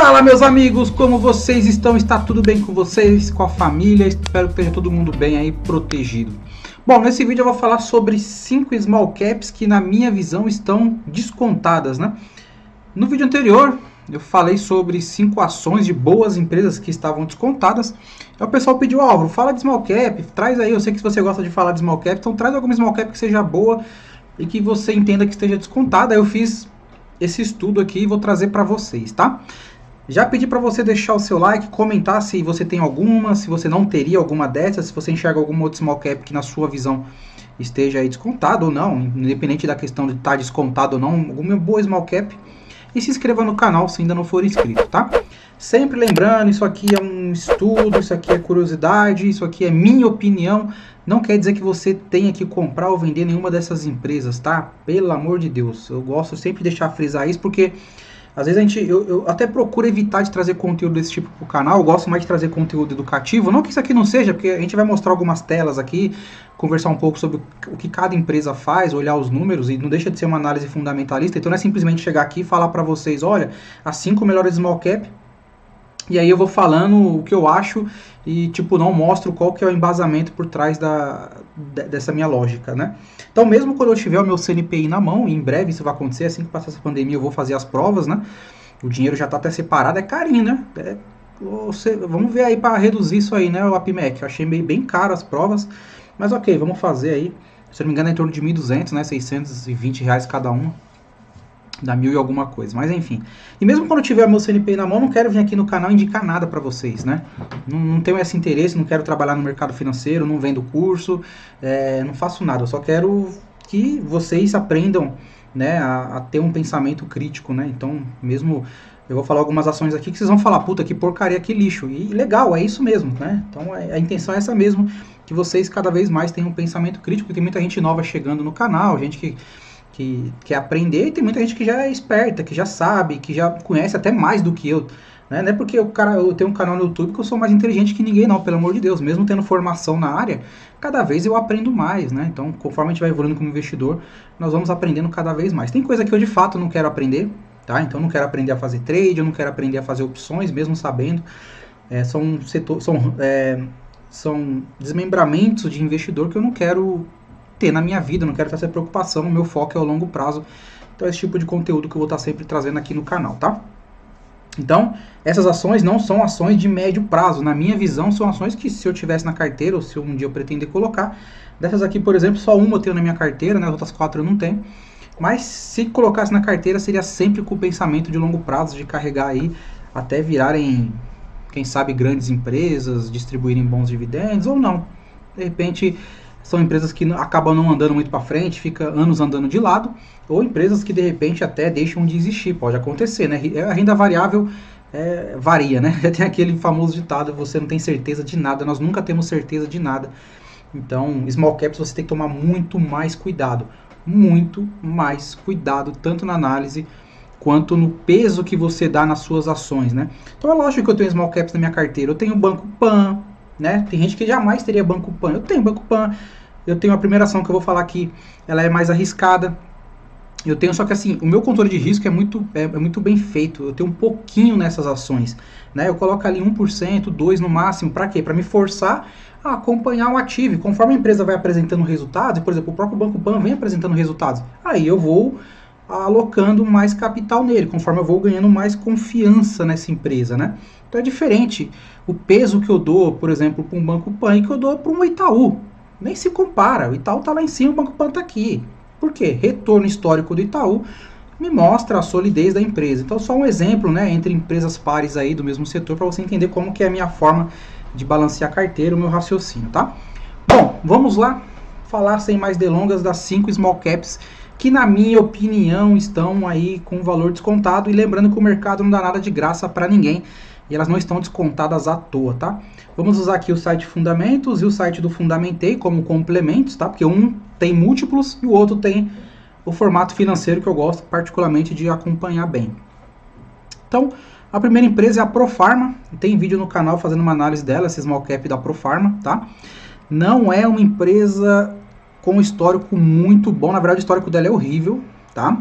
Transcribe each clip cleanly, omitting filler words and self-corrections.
Fala, meus amigos, como vocês estão? Está tudo bem com vocês, com a família? Espero que esteja todo mundo bem aí, protegido. Bom, nesse vídeo eu vou falar sobre 5 small caps que na minha visão estão descontadas, né? No vídeo anterior eu falei sobre 5 ações de boas empresas que estavam descontadas. Aí o pessoal pediu, Álvaro, fala de small cap, traz aí, eu sei que você gosta de falar de small cap, então traz alguma small cap que seja boa e que você entenda que esteja descontada. Aí eu fiz esse estudo aqui e vou trazer para vocês, tá? Já pedi para você deixar o seu like, comentar se você tem alguma, se você não teria alguma dessas, se você enxerga alguma outra small cap que na sua visão esteja aí descontado ou não, independente da questão de estar descontado ou não, alguma boa small cap. E se inscreva no canal se ainda não for inscrito, tá? Sempre lembrando, isso aqui é um estudo, isso aqui é curiosidade, isso aqui é minha opinião. Não quer dizer que você tenha que comprar ou vender nenhuma dessas empresas, tá? Pelo amor de Deus. Eu gosto sempre de deixar frisar isso, porque às vezes eu até procuro evitar de trazer conteúdo desse tipo pro canal. Eu gosto mais de trazer conteúdo educativo. Não que isso aqui não seja, porque a gente vai mostrar algumas telas aqui, conversar um pouco sobre o que cada empresa faz, olhar os números, e não deixa de ser uma análise fundamentalista. Então não é simplesmente chegar aqui e falar para vocês, olha, as 5 melhores small cap, e aí eu vou falando o que eu acho e, tipo, não mostro qual que é o embasamento por trás dessa minha lógica, né? Então, mesmo quando eu tiver o meu CNPI na mão, e em breve isso vai acontecer, assim que passar essa pandemia eu vou fazer as provas, né? O dinheiro já tá até separado, é carinho, né? Vamos ver aí para reduzir isso aí, né, o APMEC. Eu achei bem caro as provas, mas ok, vamos fazer aí. Se eu não me engano é em torno de 1.200, né? R$620 cada uma. Dá 1.000 e alguma coisa, mas enfim. E mesmo quando eu tiver meu CNPI na mão, não quero vir aqui no canal indicar nada para vocês, né? Não tenho esse interesse, não quero trabalhar no mercado financeiro, não vendo curso, não faço nada. Eu só quero que vocês aprendam, né, a ter um pensamento crítico, né? Então, mesmo eu vou falar algumas ações aqui que vocês vão falar, puta, que porcaria, que lixo. E legal, é isso mesmo, né? Então, a intenção é essa mesmo, que vocês cada vez mais tenham um pensamento crítico. Tem muita gente nova chegando no canal, gente que quer aprender, e tem muita gente que já é esperta, que já sabe, que já conhece até mais do que eu, né? Não é porque eu tenho um canal no YouTube que eu sou mais inteligente que ninguém, não, pelo amor de Deus. Mesmo tendo formação na área, cada vez eu aprendo mais, né? Então, conforme a gente vai evoluindo como investidor, nós vamos aprendendo cada vez mais. Tem coisa que eu de fato não quero aprender, tá? Então, eu não quero aprender a fazer trade, eu não quero aprender a fazer opções, mesmo sabendo. São desmembramentos de investidor que eu não quero ter na minha vida, não quero ter essa preocupação, o meu foco é o longo prazo. Então é esse tipo de conteúdo que eu vou estar sempre trazendo aqui no canal, tá? Então, essas ações não são ações de médio prazo, na minha visão são ações que se eu tivesse na carteira, ou se um dia eu pretender colocar, dessas aqui, por exemplo, só uma eu tenho na minha carteira, né? As outras 4 eu não tenho, mas se colocasse na carteira seria sempre com o pensamento de longo prazo, de carregar aí até virarem, quem sabe, grandes empresas, distribuírem bons dividendos, ou não, de repente são empresas que acabam não andando muito para frente, fica anos andando de lado, ou empresas que de repente até deixam de existir, pode acontecer, né? A renda variável varia, né? Tem aquele famoso ditado, você não tem certeza de nada, nós nunca temos certeza de nada. Então, small caps você tem que tomar muito mais cuidado, tanto na análise quanto no peso que você dá nas suas ações, né? Então é lógico que eu tenho small caps na minha carteira, eu tenho Banco Pan, né? Tem gente que jamais teria Banco Pan, eu tenho Banco Pan. Eu tenho a primeira ação que eu vou falar aqui, ela é mais arriscada. Eu tenho, só que assim, o meu controle de risco é muito bem feito. Eu tenho um pouquinho nessas ações, né? Eu coloco ali 1%, 2% no máximo, para quê? Para me forçar a acompanhar o ativo. Conforme a empresa vai apresentando resultados, por exemplo, o próprio Banco Pan vem apresentando resultados, aí eu vou alocando mais capital nele, conforme eu vou ganhando mais confiança nessa empresa, né? Então é diferente o peso que eu dou, por exemplo, para um Banco Pan e que eu dou para um Itaú. Nem se compara. O Itaú está lá em cima, o Banco Pan está aqui. Por quê? Retorno histórico do Itaú me mostra a solidez da empresa. Então, só um exemplo, né, entre empresas pares aí do mesmo setor, para você entender como que é a minha forma de balancear a carteira, o meu raciocínio, tá? Bom, vamos lá falar sem mais delongas das 5 small caps que, na minha opinião, estão aí com valor descontado. E lembrando que o mercado não dá nada de graça para ninguém. E elas não estão descontadas à toa, tá? Vamos usar aqui o site Fundamentos e o site do Fundamentei como complementos, tá? Porque um tem múltiplos e o outro tem o formato financeiro que eu gosto particularmente de acompanhar bem. Então, a primeira empresa é a Profarma. Tem vídeo no canal fazendo uma análise dela, essa small cap da Profarma, tá? Não é uma empresa com histórico muito bom, na verdade o histórico dela é horrível, tá?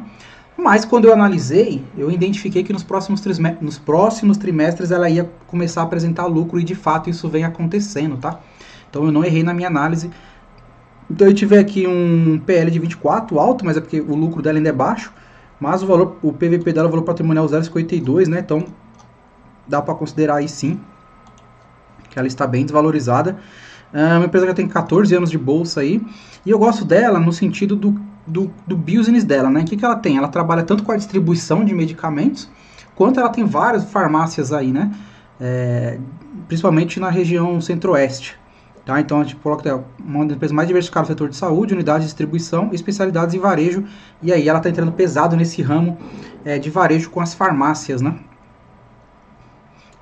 Mas quando eu analisei, eu identifiquei que nos próximos trimestres ela ia começar a apresentar lucro e de fato isso vem acontecendo, tá? Então eu não errei na minha análise. Então eu tive aqui um PL de 24 alto, mas é porque o lucro dela ainda é baixo, mas o PVP dela, o valor patrimonial 0,52, né? Então dá para considerar aí sim que ela está bem desvalorizada. É uma empresa que já tem 14 anos de bolsa aí, e eu gosto dela no sentido do business dela, né? O que ela tem? Ela trabalha tanto com a distribuição de medicamentos, quanto ela tem várias farmácias aí, né? Principalmente na região centro-oeste. Tá? Então a gente coloca uma das empresas mais diversificadas no setor de saúde, unidade de distribuição, especialidades em varejo, e aí ela está entrando pesado nesse ramo de varejo com as farmácias, né?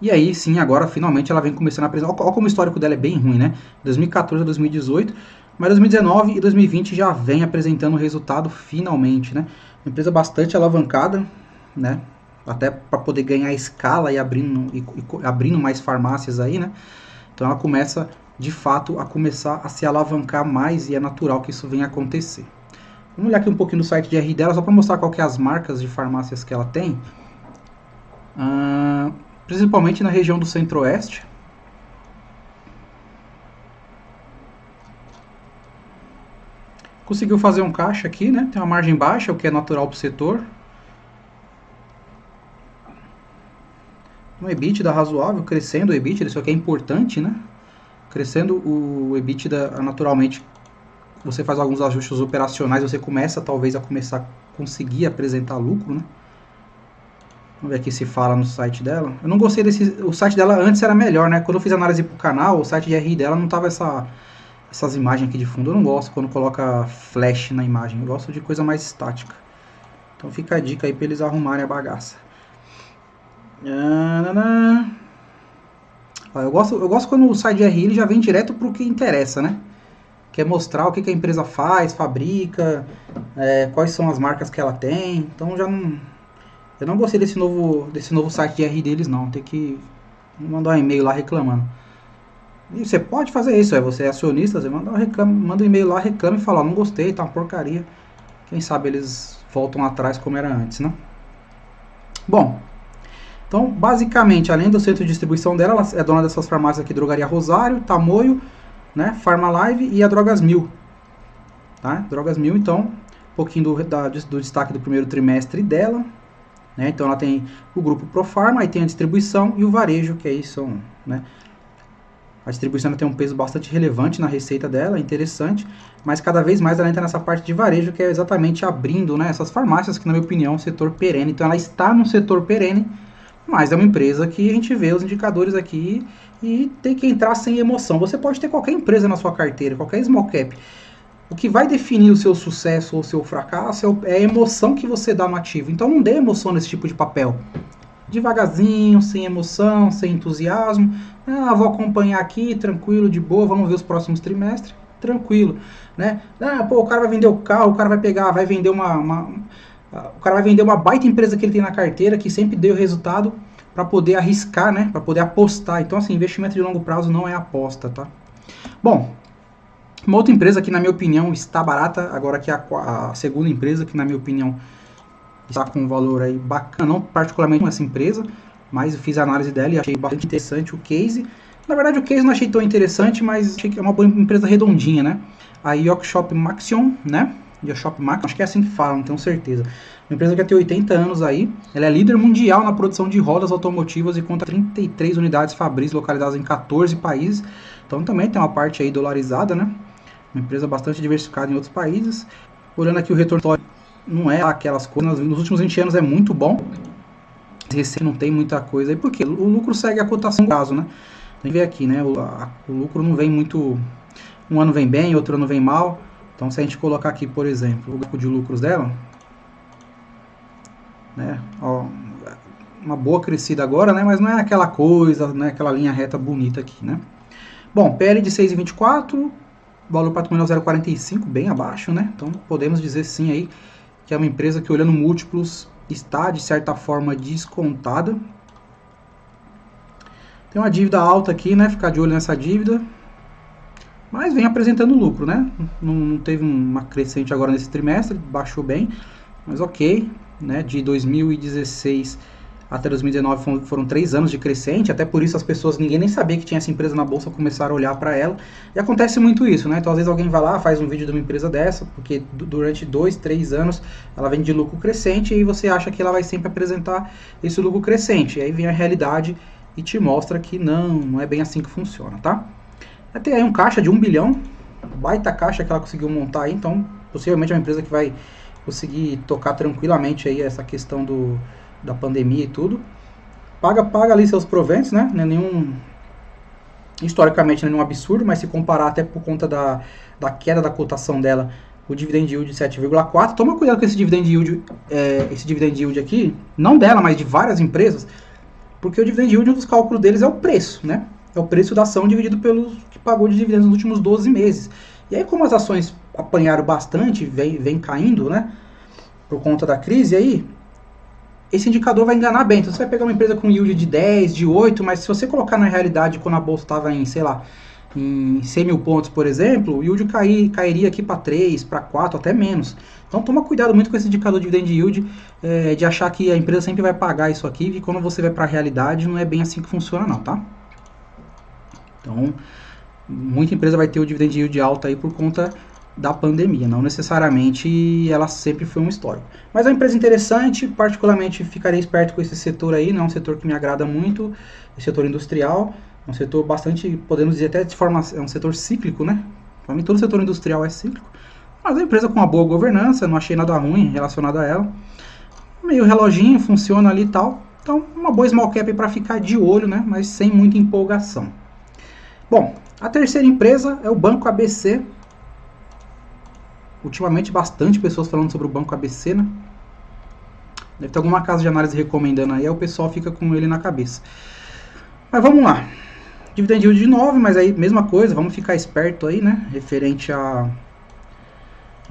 E aí sim, agora finalmente ela vem começando a apresentar. Olha como o histórico dela é bem ruim, né? 2014 a 2018, mas 2019 e 2020 já vem apresentando resultado finalmente, né? Uma empresa bastante alavancada, né? Até para poder ganhar escala e abrindo mais farmácias aí, né? Então ela começa, de fato, a se alavancar mais e é natural que isso venha acontecer. Vamos olhar aqui um pouquinho no site de RI dela, só para mostrar qual que é as marcas de farmácias que ela tem. Principalmente na região do centro-oeste. Conseguiu fazer um caixa aqui, né? Tem uma margem baixa, o que é natural para o setor. Um EBITDA razoável, crescendo o EBITDA, isso aqui é importante, né? Crescendo o EBITDA naturalmente, você faz alguns ajustes operacionais, você começa talvez a conseguir apresentar lucro, né? Vamos ver aqui se fala no site dela. Eu não gostei o site dela antes era melhor, né? Quando eu fiz análise pro canal, o site de RI dela não tava essas imagens aqui de fundo. Eu não gosto quando coloca flash na imagem. Eu gosto de coisa mais estática. Então fica a dica aí pra eles arrumarem a bagaça. Eu gosto quando o site de RI ele já vem direto pro que interessa, né? Quer mostrar o que a empresa faz, fabrica, quais são as marcas que ela tem. Então já não... Eu não gostei desse novo site de RI deles, não. Tem que mandar um e-mail lá reclamando. E você pode fazer isso, você é acionista, você manda um e-mail lá, reclama e fala, não gostei, tá uma porcaria. Quem sabe eles voltam atrás como era antes, né? Bom, então basicamente, além do centro de distribuição dela, ela é dona dessas farmácias aqui, Drogaria Rosário, Tamoio, né, Farmalive e a Drogas Mil. Tá? Drogas Mil, então, um pouquinho do destaque do primeiro trimestre dela. Né? Então ela tem o grupo Profarma, aí tem a distribuição e o varejo, que aí são, né? A distribuição tem um peso bastante relevante na receita dela, interessante, mas cada vez mais ela entra nessa parte de varejo, que é exatamente abrindo, né, essas farmácias, que na minha opinião é um setor perene. Então ela está no setor perene, mas é uma empresa que a gente vê os indicadores aqui e tem que entrar sem emoção. Você pode ter qualquer empresa na sua carteira, qualquer small cap. O que vai definir o seu sucesso ou o seu fracasso é a emoção que você dá no ativo. Então não dê emoção nesse tipo de papel. Devagarzinho, sem emoção, sem entusiasmo. Vou acompanhar aqui, tranquilo, de boa, vamos ver os próximos trimestres. Tranquilo, né? O cara vai vender o carro, o cara vai pegar, vai vender o cara vai vender uma baita empresa que ele tem na carteira, que sempre deu resultado, para poder arriscar, né? Para poder apostar. Então, assim, investimento de longo prazo não é aposta, tá? Bom, uma outra empresa que, na minha opinião, está barata, agora que é a segunda empresa que, na minha opinião, está com um valor aí bacana, não particularmente com essa empresa, mas eu fiz a análise dela e achei bastante interessante o case. Na verdade, o case não achei tão interessante, mas achei que é uma boa empresa redondinha, né? A Yoshop Maxion, né? Yoshop Maxion, acho que é assim que fala, não tenho certeza. Uma empresa que tem 80 anos aí, ela é líder mundial na produção de rodas automotivas e conta 33 unidades Fabris localizadas em 14 países. Então também tem uma parte aí dolarizada, né? Uma empresa bastante diversificada em outros países. Olhando aqui o retorno não é aquelas coisas, nos últimos 20 anos é muito bom. Esse não tem muita coisa aí, porque o lucro segue a cotação do caso, né? Tem que ver aqui, né? O lucro não vem muito... Um ano vem bem, outro ano vem mal. Então se a gente colocar aqui, por exemplo, o gráfico de lucros dela, né? Ó, uma boa crescida agora, né? Mas não é aquela coisa, não é aquela linha reta bonita aqui, né? Bom, PL de 6,24, valor patrimonial 0,45, bem abaixo, né? Então podemos dizer sim aí que é uma empresa que, olhando múltiplos, está de certa forma descontada. Tem uma dívida alta aqui, né? Ficar de olho nessa dívida. Mas vem apresentando lucro, né? Não teve uma crescente agora nesse trimestre, baixou bem, mas ok. né, de 2016 até 2019 foram 3 anos de crescente, até por isso as pessoas, ninguém nem sabia que tinha essa empresa na bolsa, começaram a olhar para ela, e acontece muito isso, né, então às vezes alguém vai lá, faz um vídeo de uma empresa dessa, porque durante 2, 3 anos ela vem de lucro crescente, e aí você acha que ela vai sempre apresentar esse lucro crescente, e aí vem a realidade e te mostra que não é bem assim que funciona, tá? Tem aí um caixa de 1 bilhão, baita caixa que ela conseguiu montar aí, então possivelmente é uma empresa que vai conseguir tocar tranquilamente aí essa questão da pandemia e tudo. Paga ali seus proventos, né? Não é nenhum, historicamente não é nenhum absurdo, mas se comparar até por conta da queda da cotação dela, o dividend yield de 7,4. Toma cuidado com esse dividend yield aqui, não dela, mas de várias empresas, porque o dividend yield, um dos cálculos deles é o preço, né? É o preço da ação dividido pelo que pagou de dividendos nos últimos 12 meses. E aí, como as ações apanharam bastante, vem caindo, né? Por conta da crise aí, esse indicador vai enganar bem. Então você vai pegar uma empresa com yield de 10, de 8, mas se você colocar na realidade quando a bolsa estava em, sei lá, em 100 mil pontos, por exemplo, o yield cairia aqui para 3, para 4, até menos. Então toma cuidado muito com esse indicador de dividend yield, de achar que a empresa sempre vai pagar isso aqui, e quando você vai para a realidade não é bem assim que funciona não, tá? Então, muita empresa vai ter o dividend yield alto aí por conta da pandemia, não necessariamente ela sempre foi um histórico. Mas é uma empresa interessante, particularmente ficaria esperto com esse setor aí, não é um setor que me agrada muito, o setor industrial, é um setor bastante, podemos dizer até de forma, é um setor cíclico, né? Para mim todo setor industrial é cíclico, mas é uma empresa com uma boa governança, não achei nada ruim relacionado a ela, meio reloginho, funciona ali e tal, então uma boa small cap para ficar de olho, né? Mas sem muita empolgação. Bom, a terceira empresa é o Banco ABC. Ultimamente, bastante pessoas falando sobre o Banco ABC, né? Deve ter alguma casa de análise recomendando aí, o pessoal fica com ele na cabeça. Mas vamos lá. Dividend yield de 9, mas aí, mesma coisa, vamos ficar esperto aí, né? Vamos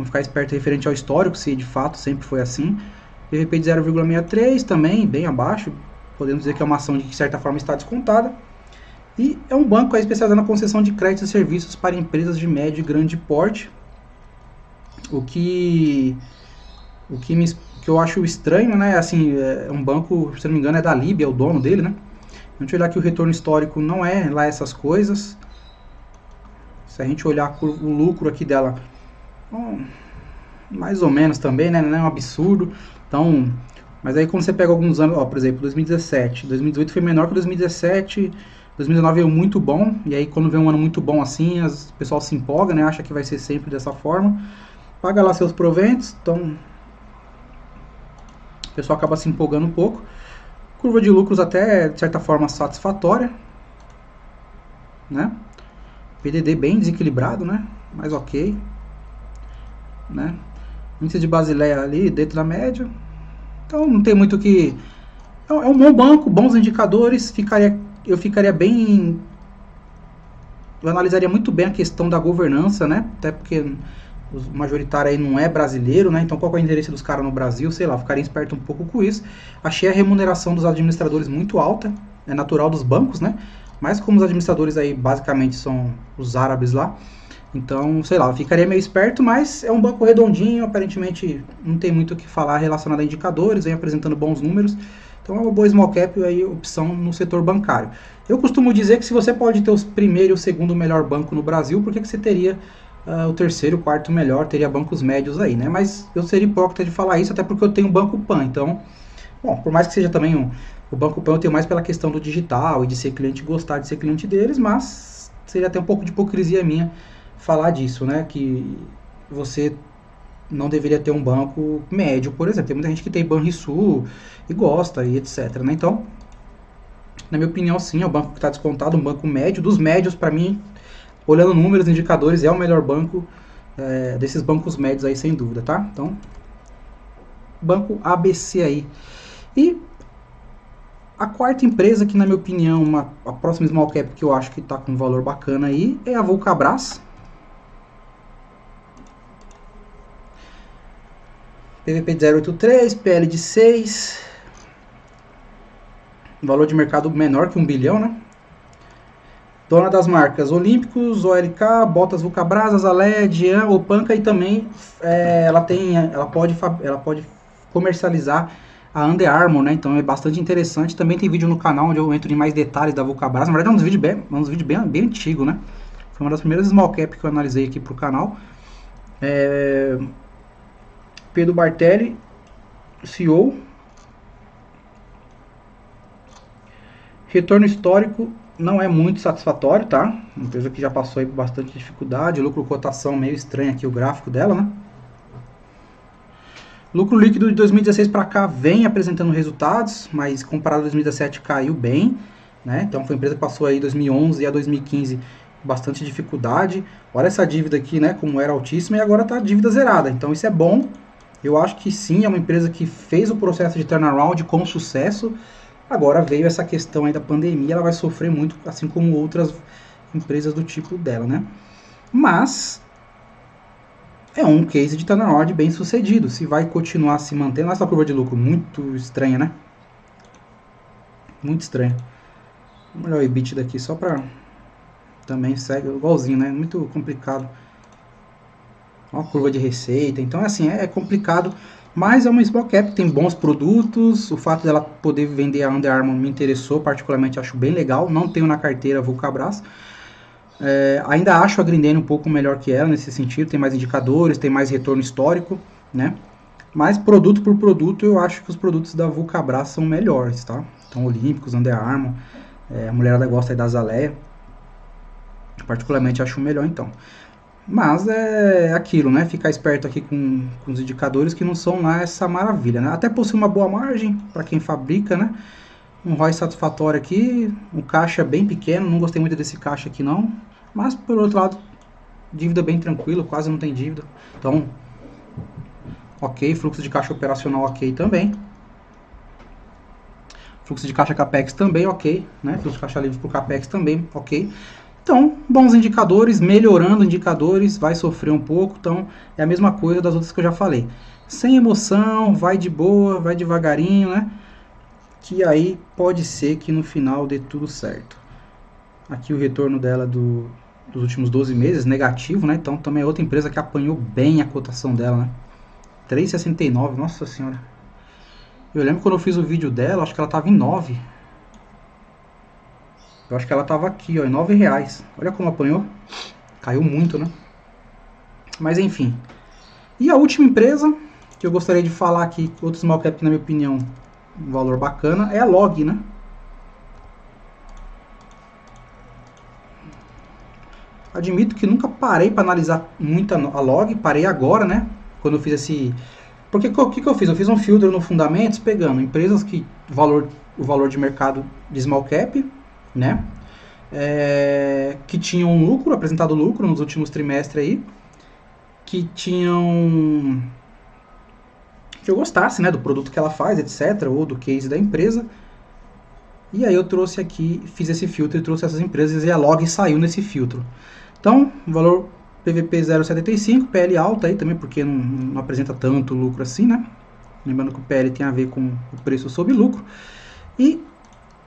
ficar esperto referente ao histórico, se de fato sempre foi assim. PVP de 0,63 também, bem abaixo. Podemos dizer que é uma ação de certa forma está descontada. E é um banco aí especializado na concessão de créditos e serviços para empresas de médio e grande porte. O que eu acho estranho, né? Assim, é um banco, se não me engano, é da Líbia, é o dono dele, né? A gente olhar que o retorno histórico não é lá essas coisas. Se a gente olhar o lucro aqui dela, mais ou menos também, né? Não é um absurdo. Então, mas aí quando você pega alguns anos, ó, por exemplo, 2017, 2018 foi menor que 2017. 2019 é muito bom, e aí quando vem um ano muito bom assim, o pessoal se empolga, né, acha que vai ser sempre dessa forma, paga lá seus proventos, então o pessoal acaba se empolgando um pouco. Curva de lucros até, de certa forma, satisfatória, né, PDD bem desequilibrado, né, mas ok, né, índice de Basileia ali dentro da média, então não tem muito o que... É um bom banco, bons indicadores, eu analisaria muito bem a questão da governança, né? Até porque o majoritário aí não é brasileiro, né? Então qual é o interesse dos caras no Brasil? Sei lá, ficaria esperto um pouco com isso. Achei a remuneração dos administradores muito alta, é natural dos bancos, né? Mas como os administradores aí basicamente são os árabes lá, então, sei lá, eu ficaria meio esperto, mas é um banco redondinho, aparentemente não tem muito o que falar relacionado a indicadores, vem apresentando bons números. Então é uma boa small cap aí, opção no setor bancário. Eu costumo dizer que se você pode ter o primeiro e o segundo melhor banco no Brasil, por que você teria o terceiro, o quarto melhor, teria bancos médios aí, né? Mas eu seria hipócrita de falar isso, até porque eu tenho o Banco Pan, então, bom, por mais que seja também o Banco Pan, eu tenho mais pela questão do digital e de ser cliente, gostar de ser cliente deles, mas seria até um pouco de hipocrisia minha falar disso, né? Que você não deveria ter um banco médio, por exemplo. Tem muita gente que tem Banrisul e gosta e etc, né? Então, na minha opinião, sim, é o banco que está descontado, um banco médio. Dos médios, para mim, olhando números, indicadores, é o melhor banco desses bancos médios aí, sem dúvida, tá? Então, Banco ABC aí. E a quarta empresa que, na minha opinião, a próxima small cap que eu acho que está com um valor bacana aí, é a Vulcabras. PVP de 0,83, PL de 6, valor de mercado menor que 1 bilhão, né? Dona das marcas Olímpicos, OLK, Botas Vulcabras, Azalea, Dian, Opanca, e também ela pode comercializar a Under Armour, né? Então é bastante interessante. Também tem vídeo no canal onde eu entro em mais detalhes da Vulcabras. Na verdade é uns vídeos bem antigos, né? Foi uma das primeiras small cap que eu analisei aqui pro canal. Pedro Bartelli, CEO. Retorno histórico não é muito satisfatório, tá? Uma empresa que já passou aí por bastante dificuldade. Lucro cotação meio estranho aqui o gráfico dela, né? Lucro líquido de 2016 para cá vem apresentando resultados, mas comparado a 2017 caiu bem, né? Então foi uma empresa que passou aí 2011 a 2015 bastante dificuldade. Olha essa dívida aqui, né? Como era altíssima e agora está dívida zerada. Então isso é bom. Eu acho que sim, é uma empresa que fez o processo de turnaround com sucesso. Agora veio essa questão aí da pandemia, ela vai sofrer muito, assim como outras empresas do tipo dela, né? Mas é um case de turnaround bem sucedido. Se vai continuar se mantendo, essa curva de lucro muito estranha, né? Muito estranha. Vamos olhar o EBITDA daqui só para também segue igualzinho, né? Muito complicado. Ó, a curva de receita. Então, assim, é complicado. Mas é uma small cap, tem bons produtos. O fato dela poder vender a Under Armour me interessou, particularmente acho bem legal. Não tenho na carteira Vulcabras. Ainda acho a Grendene um pouco melhor que ela nesse sentido. Tem mais indicadores, tem mais retorno histórico, né? Mas produto por produto, eu acho que os produtos da Vulcabras são melhores, tá? Então, Olímpicos, Under Armour, a mulherada gosta aí da Azaleia. Particularmente acho melhor, então. Mas é aquilo, né? Ficar esperto aqui com os indicadores que não são lá essa maravilha, né? Até possui uma boa margem para quem fabrica, né? Um ROI satisfatório aqui, um caixa bem pequeno, não gostei muito desse caixa aqui não. Mas, por outro lado, dívida bem tranquila, quase não tem dívida. Então, ok, fluxo de caixa operacional ok também. Fluxo de caixa CAPEX também ok, né? Fluxo de caixa livre para o CAPEX também ok. Então, bons indicadores, melhorando indicadores, vai sofrer um pouco, então é a mesma coisa das outras que eu já falei. Sem emoção, vai de boa, vai devagarinho, né? Que aí pode ser que no final dê tudo certo. Aqui o retorno dela dos últimos 12 meses, negativo, né? Então também é outra empresa que apanhou bem a cotação dela, né? 3,69, nossa senhora. Eu lembro quando eu fiz o vídeo dela, acho que ela estava em 9. Eu acho que ela estava aqui, ó, em R$9. Olha como apanhou. Caiu muito, né? Mas enfim. E a última empresa que eu gostaria de falar aqui, outro small cap que na minha opinião um valor bacana, é a Log, né? Admito que nunca parei para analisar muito a Log, parei agora, né? Quando eu fiz esse... Porque o que eu fiz? Eu fiz um filtro no Fundamentos, pegando empresas que o valor de mercado de small cap, né? Que tinham lucro, apresentado lucro nos últimos trimestres aí, que tinham... que eu gostasse, né, do produto que ela faz, etc, ou do case da empresa. E aí eu trouxe aqui, fiz esse filtro e trouxe essas empresas e a Log saiu nesse filtro. Então, valor PVP 0,75, PL alta aí também, porque não apresenta tanto lucro assim, né? Lembrando que o PL tem a ver com o preço sobre lucro. E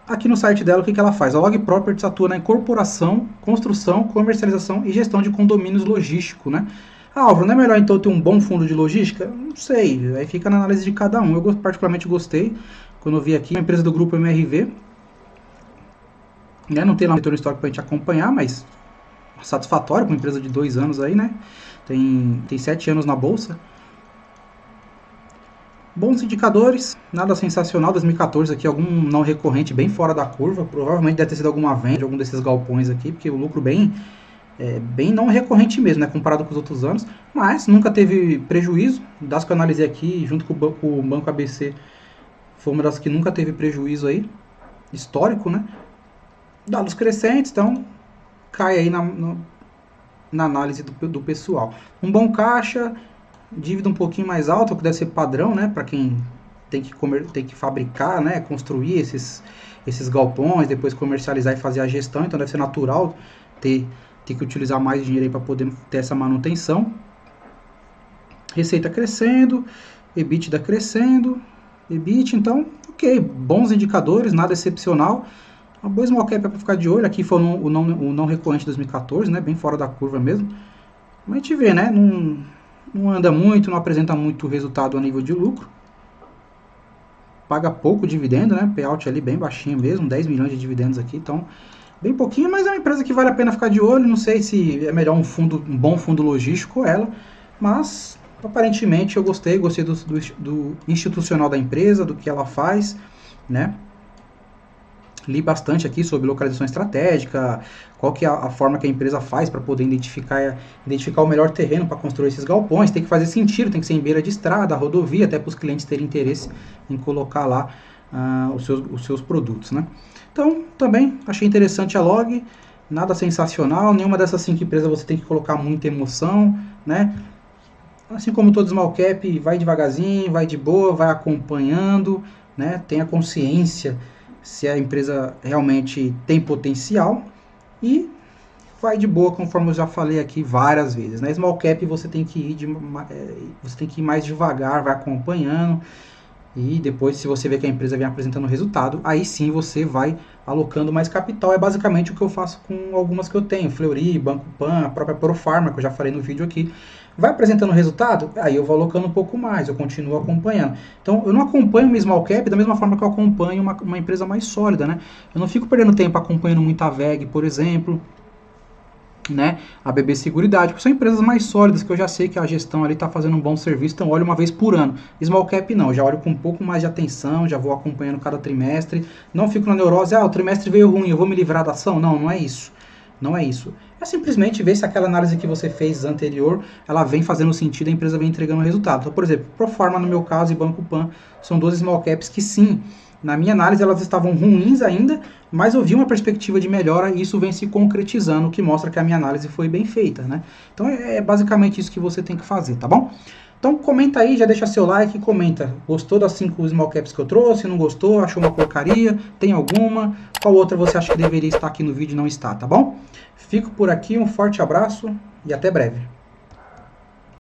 aqui no site dela, o que ela faz? A Log Properties atua na incorporação, construção, comercialização e gestão de condomínios logísticos, né? Ah, Álvaro, não é melhor então ter um bom fundo de logística? Não sei, aí fica na análise de cada um. Eu particularmente gostei, quando eu vi aqui, uma empresa do grupo MRV, né? Não tem lá um retorno histórico para a gente acompanhar, mas satisfatório com uma empresa de 2 anos aí, né? Tem 7 anos na bolsa. Bons indicadores, nada sensacional. 2014 aqui, algum não recorrente bem fora da curva. Provavelmente deve ter sido alguma venda de algum desses galpões aqui, porque o lucro bem não recorrente mesmo, né? Comparado com os outros anos. Mas nunca teve prejuízo. Das que eu analisei aqui, junto com o Banco ABC, foi uma das que nunca teve prejuízo aí, histórico, né? Dados crescentes, então cai aí na análise do pessoal. Um bom caixa, dívida um pouquinho mais alta, o que deve ser padrão, né, para quem tem que fabricar, né, construir esses galpões, depois comercializar e fazer a gestão, então deve ser natural ter que utilizar mais dinheiro aí para poder ter essa manutenção. Receita crescendo, EBITDA crescendo, EBIT, então, ok, bons indicadores, nada excepcional. Uma boa small cap é para ficar de olho. Aqui foi o não recorrente de 2014, né? Bem fora da curva mesmo. Mas a gente vê, né? Não anda muito, não apresenta muito resultado a nível de lucro. paga pouco dividendo, né? Payout ali bem baixinho mesmo, 10 milhões de dividendos aqui, então bem pouquinho, mas é uma empresa que vale a pena ficar de olho. Não sei se é melhor um bom fundo logístico ela, mas aparentemente eu gostei do institucional da empresa, do que ela faz, né? Li bastante aqui sobre localização estratégica, qual que é a forma que a empresa faz para poder identificar o melhor terreno para construir esses galpões. Tem que fazer sentido, tem que ser em beira de estrada, rodovia, até para os clientes terem interesse em colocar lá os seus produtos, né? Então, também achei interessante a Log, nada sensacional, nenhuma dessas 5 empresas você tem que colocar muita emoção, né? Assim como todo small cap, vai devagarzinho, vai de boa, vai acompanhando, né? Tenha consciência se a empresa realmente tem potencial e vai de boa, conforme eu já falei aqui várias vezes, né? Small cap você tem que ir mais devagar, vai acompanhando, e depois, se você vê que a empresa vem apresentando resultado, aí sim você vai alocando mais capital. É basicamente o que eu faço com algumas que eu tenho, Fleury, Banco Pan, a própria Profarma, que eu já falei no vídeo aqui. Vai apresentando resultado, aí eu vou alocando um pouco mais, eu continuo acompanhando. Então, eu não acompanho uma small cap da mesma forma que eu acompanho uma empresa mais sólida, né? Eu não fico perdendo tempo acompanhando muito a VEG, por exemplo, né, a BB Seguridade, porque são empresas mais sólidas, que eu já sei que a gestão ali está fazendo um bom serviço, então olho uma vez por ano. Small cap não, já olho com um pouco mais de atenção, já vou acompanhando cada trimestre, não fico na neurose, o trimestre veio ruim, eu vou me livrar da ação. Não, não é isso. Não é isso. É simplesmente ver se aquela análise que você fez anterior, ela vem fazendo sentido, a empresa vem entregando resultado. Então, por exemplo, Profarma no meu caso e Banco Pan são 12 small caps que sim, na minha análise elas estavam ruins ainda, mas eu vi uma perspectiva de melhora e isso vem se concretizando, o que mostra que a minha análise foi bem feita, né? Então é basicamente isso que você tem que fazer, tá bom? Então comenta aí, já deixa seu like, comenta. Gostou das 5 small caps que eu trouxe? Não gostou? Achou uma porcaria? Tem alguma? Qual outra você acha que deveria estar aqui no vídeo e não está, tá bom? Fico por aqui, um forte abraço e até breve.